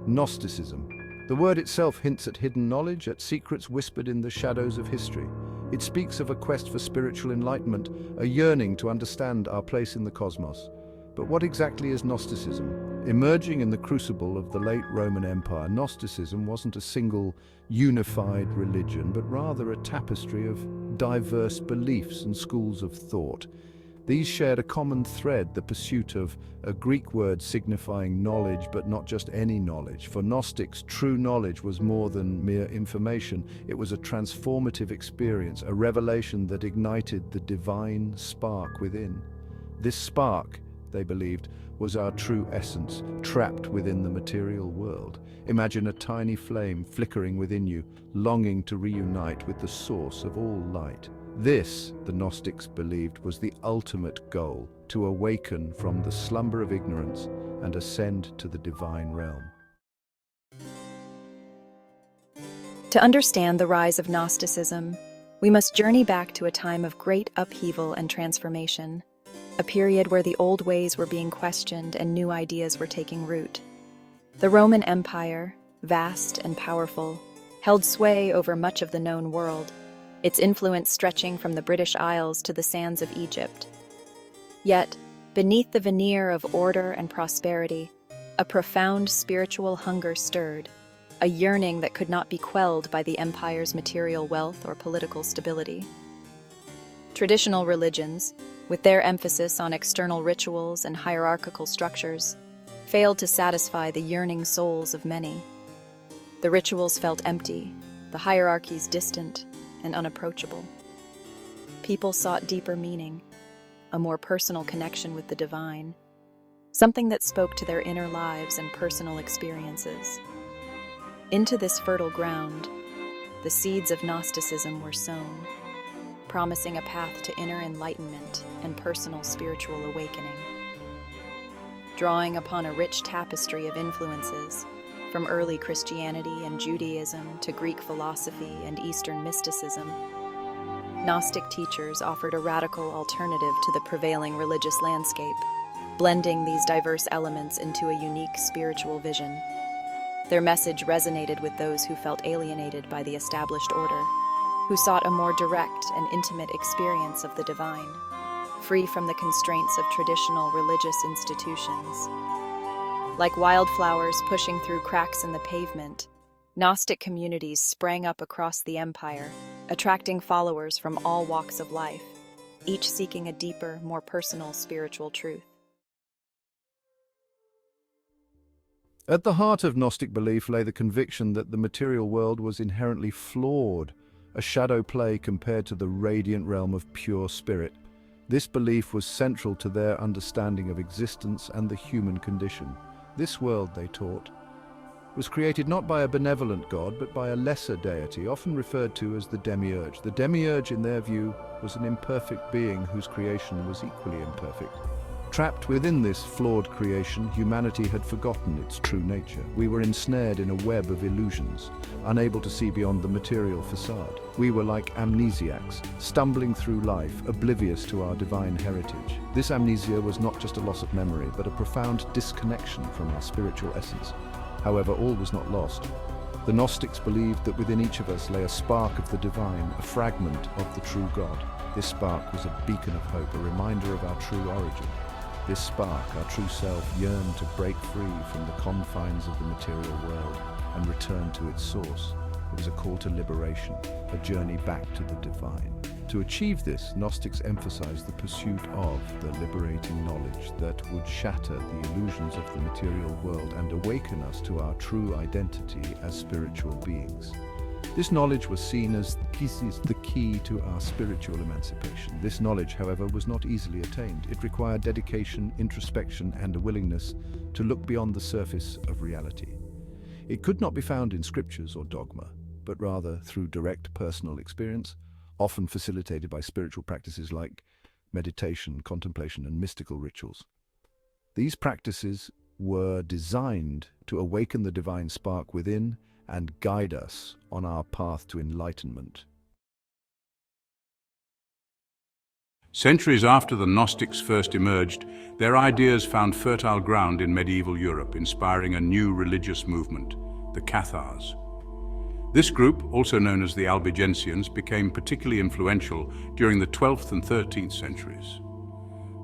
Gnosticism. The word itself hints at hidden knowledge, at secrets whispered in the shadows of history. It speaks of a quest for spiritual enlightenment, a yearning to understand our place in the cosmos. But what exactly is Gnosticism? Emerging in the crucible of the late Roman Empire, Gnosticism wasn't a single, unified religion, but rather a tapestry of diverse beliefs and schools of thought. These shared a common thread, the pursuit of a Greek word signifying knowledge, but not just any knowledge. For Gnostics, true knowledge was more than mere information. It was a transformative experience, a revelation that ignited the divine spark within. This spark, they believed, was our true essence, trapped within the material world. Imagine a tiny flame flickering within you, longing to reunite with the source of all light. This, the Gnostics believed, was the ultimate goal, to awaken from the slumber of ignorance and ascend to the divine realm. To understand the rise of Gnosticism, we must journey back to a time of great upheaval and transformation, a period where the old ways were being questioned and new ideas were taking root. The Roman Empire, vast and powerful, held sway over much of the known world, its influence stretching from the British Isles to the sands of Egypt. Yet, beneath the veneer of order and prosperity, a profound spiritual hunger stirred, a yearning that could not be quelled by the empire's material wealth or political stability. Traditional religions, with their emphasis on external rituals and hierarchical structures, failed to satisfy the yearning souls of many. The rituals felt empty, the hierarchies distant and unapproachable. People sought deeper meaning, a more personal connection with the divine, something that spoke to their inner lives and personal experiences. Into this fertile ground, the seeds of Gnosticism were sown, promising a path to inner enlightenment and personal spiritual awakening. Drawing upon a rich tapestry of influences, from early Christianity and Judaism to Greek philosophy and Eastern mysticism, Gnostic teachers offered a radical alternative to the prevailing religious landscape, blending these diverse elements into a unique spiritual vision. Their message resonated with those who felt alienated by the established order, who sought a more direct and intimate experience of the divine, free from the constraints of traditional religious institutions. Like wildflowers pushing through cracks in the pavement, Gnostic communities sprang up across the empire, attracting followers from all walks of life, each seeking a deeper, more personal spiritual truth. At the heart of Gnostic belief lay the conviction that the material world was inherently flawed, a shadow play compared to the radiant realm of pure spirit. This belief was central to their understanding of existence and the human condition. This world, they taught, was created not by a benevolent god, but by a lesser deity, often referred to as the demiurge. The demiurge, in their view, was an imperfect being whose creation was equally imperfect. Trapped within this flawed creation, humanity had forgotten its true nature. We were ensnared in a web of illusions, unable to see beyond the material facade. We were like amnesiacs, stumbling through life, oblivious to our divine heritage. This amnesia was not just a loss of memory, but a profound disconnection from our spiritual essence. However, all was not lost. The Gnostics believed that within each of us lay a spark of the divine, a fragment of the true God. This spark was a beacon of hope, a reminder of our true origin. This spark, our true self, yearned to break free from the confines of the material world and return to its source. It was a call to liberation, a journey back to the divine. To achieve this, Gnostics emphasized the pursuit of the liberating knowledge that would shatter the illusions of the material world and awaken us to our true identity as spiritual beings. This knowledge was seen as this is the key to our spiritual emancipation. This knowledge, however, was not easily attained. It required dedication, introspection, and a willingness to look beyond the surface of reality. It could not be found in scriptures or dogma, but rather through direct personal experience, often facilitated by spiritual practices like meditation, contemplation, and mystical rituals. These practices were designed to awaken the divine spark within and guide us on our path to enlightenment. Centuries after the Gnostics first emerged, their ideas found fertile ground in medieval Europe, inspiring a new religious movement, the Cathars. This group, also known as the Albigensians, became particularly influential during the 12th and 13th centuries.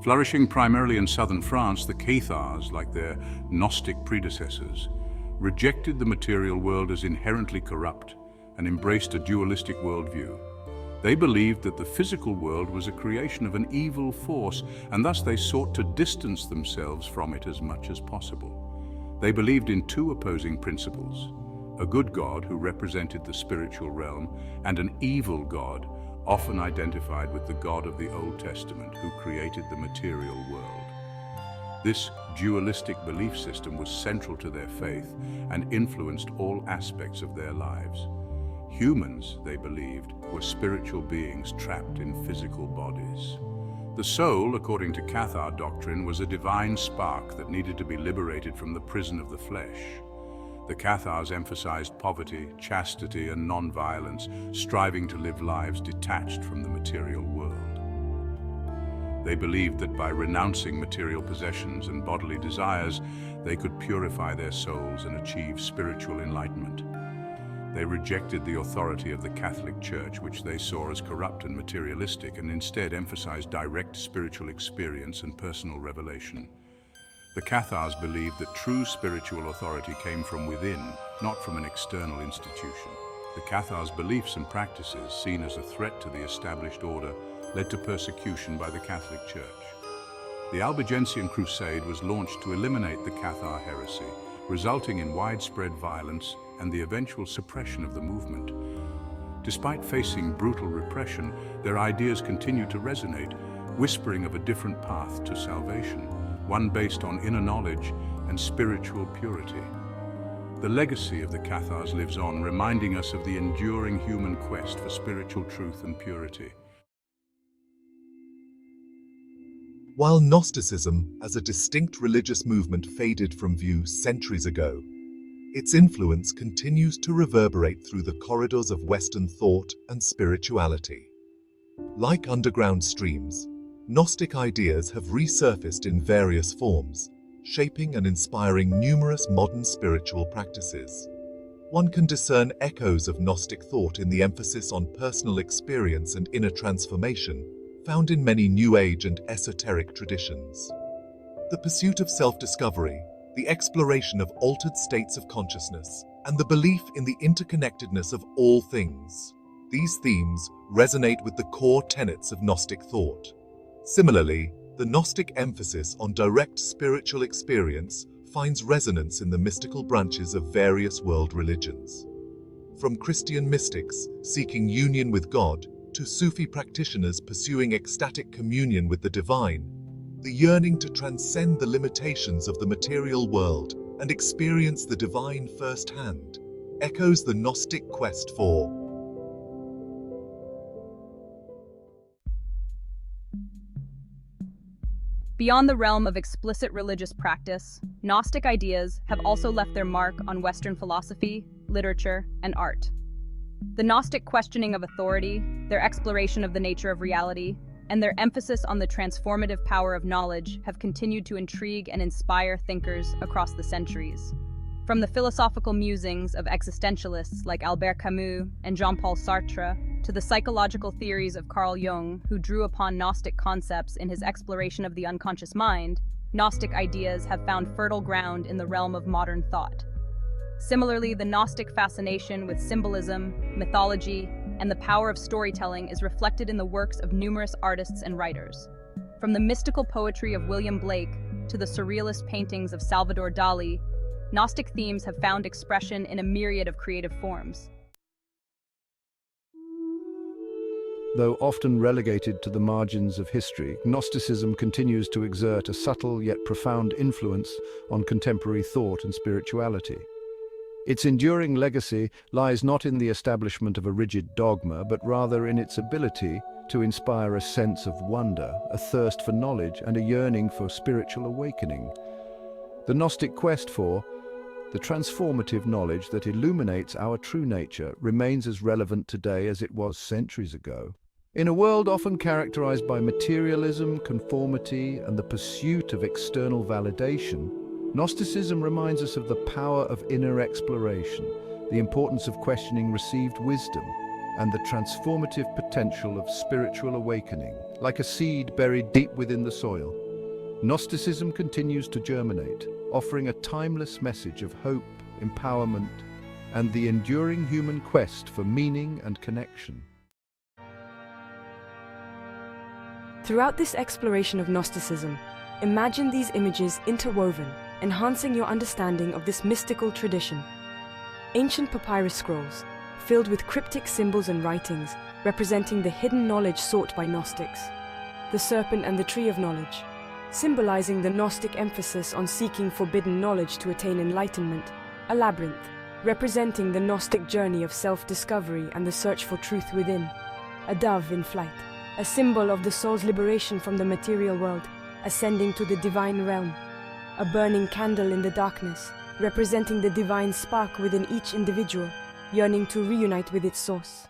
Flourishing primarily in southern France, the Cathars, like their Gnostic predecessors, rejected the material world as inherently corrupt and embraced a dualistic worldview. They believed that the physical world was a creation of an evil force, and thus they sought to distance themselves from it as much as possible. They believed in two opposing principles: a good God who represented the spiritual realm, and an evil God, often identified with the God of the Old Testament, who created the material world. This dualistic belief system was central to their faith and influenced all aspects of their lives. Humans, they believed, were spiritual beings trapped in physical bodies. The soul, according to Cathar doctrine, was a divine spark that needed to be liberated from the prison of the flesh. The Cathars emphasized poverty, chastity, and non-violence, striving to live lives detached from the material world. They believed that by renouncing material possessions and bodily desires, they could purify their souls and achieve spiritual enlightenment. They rejected the authority of the Catholic Church, which they saw as corrupt and materialistic, and instead emphasized direct spiritual experience and personal revelation. The Cathars believed that true spiritual authority came from within, not from an external institution. The Cathars' beliefs and practices, seen as a threat to the established order, led to persecution by the Catholic Church. The Albigensian Crusade was launched to eliminate the Cathar heresy, resulting in widespread violence and the eventual suppression of the movement. Despite facing brutal repression, their ideas continued to resonate, whispering of a different path to salvation, one based on inner knowledge and spiritual purity. The legacy of the Cathars lives on, reminding us of the enduring human quest for spiritual truth and purity. While Gnosticism as a distinct religious movement faded from view centuries ago, its influence continues to reverberate through the corridors of Western thought and spirituality. Like underground streams, Gnostic ideas have resurfaced in various forms, shaping and inspiring numerous modern spiritual practices. One can discern echoes of Gnostic thought in the emphasis on personal experience and inner transformation, found in many New Age and esoteric traditions. The pursuit of self-discovery, the exploration of altered states of consciousness, and the belief in the interconnectedness of all things. These themes resonate with the core tenets of Gnostic thought. Similarly, the Gnostic emphasis on direct spiritual experience finds resonance in the mystical branches of various world religions. From Christian mystics seeking union with God to Sufi practitioners pursuing ecstatic communion with the divine, the yearning to transcend the limitations of the material world and experience the divine firsthand echoes the Gnostic quest for. Beyond the realm of explicit religious practice, Gnostic ideas have also left their mark on Western philosophy, literature, and art. The Gnostic questioning of authority, their exploration of the nature of reality, and their emphasis on the transformative power of knowledge have continued to intrigue and inspire thinkers across the centuries. From the philosophical musings of existentialists like Albert Camus and Jean-Paul Sartre, to the psychological theories of Carl Jung, who drew upon Gnostic concepts in his exploration of the unconscious mind, Gnostic ideas have found fertile ground in the realm of modern thought. Similarly, the Gnostic fascination with symbolism, mythology, and the power of storytelling is reflected in the works of numerous artists and writers. From the mystical poetry of William Blake to the surrealist paintings of Salvador Dali, Gnostic themes have found expression in a myriad of creative forms. Though often relegated to the margins of history, Gnosticism continues to exert a subtle yet profound influence on contemporary thought and spirituality. Its enduring legacy lies not in the establishment of a rigid dogma, but rather in its ability to inspire a sense of wonder, a thirst for knowledge, and a yearning for spiritual awakening. The Gnostic quest for the transformative knowledge that illuminates our true nature remains as relevant today as it was centuries ago. In a world often characterized by materialism, conformity, and the pursuit of external validation, Gnosticism reminds us of the power of inner exploration, the importance of questioning received wisdom, and the transformative potential of spiritual awakening. Like a seed buried deep within the soil, Gnosticism continues to germinate, offering a timeless message of hope, empowerment, and the enduring human quest for meaning and connection. Throughout this exploration of Gnosticism, imagine these images interwoven, enhancing your understanding of this mystical tradition. Ancient papyrus scrolls, filled with cryptic symbols and writings, representing the hidden knowledge sought by Gnostics. The serpent and the tree of knowledge, symbolizing the Gnostic emphasis on seeking forbidden knowledge to attain enlightenment. A labyrinth, representing the Gnostic journey of self-discovery and the search for truth within. A dove in flight, a symbol of the soul's liberation from the material world, ascending to the divine realm. A burning candle in the darkness, representing the divine spark within each individual, yearning to reunite with its source.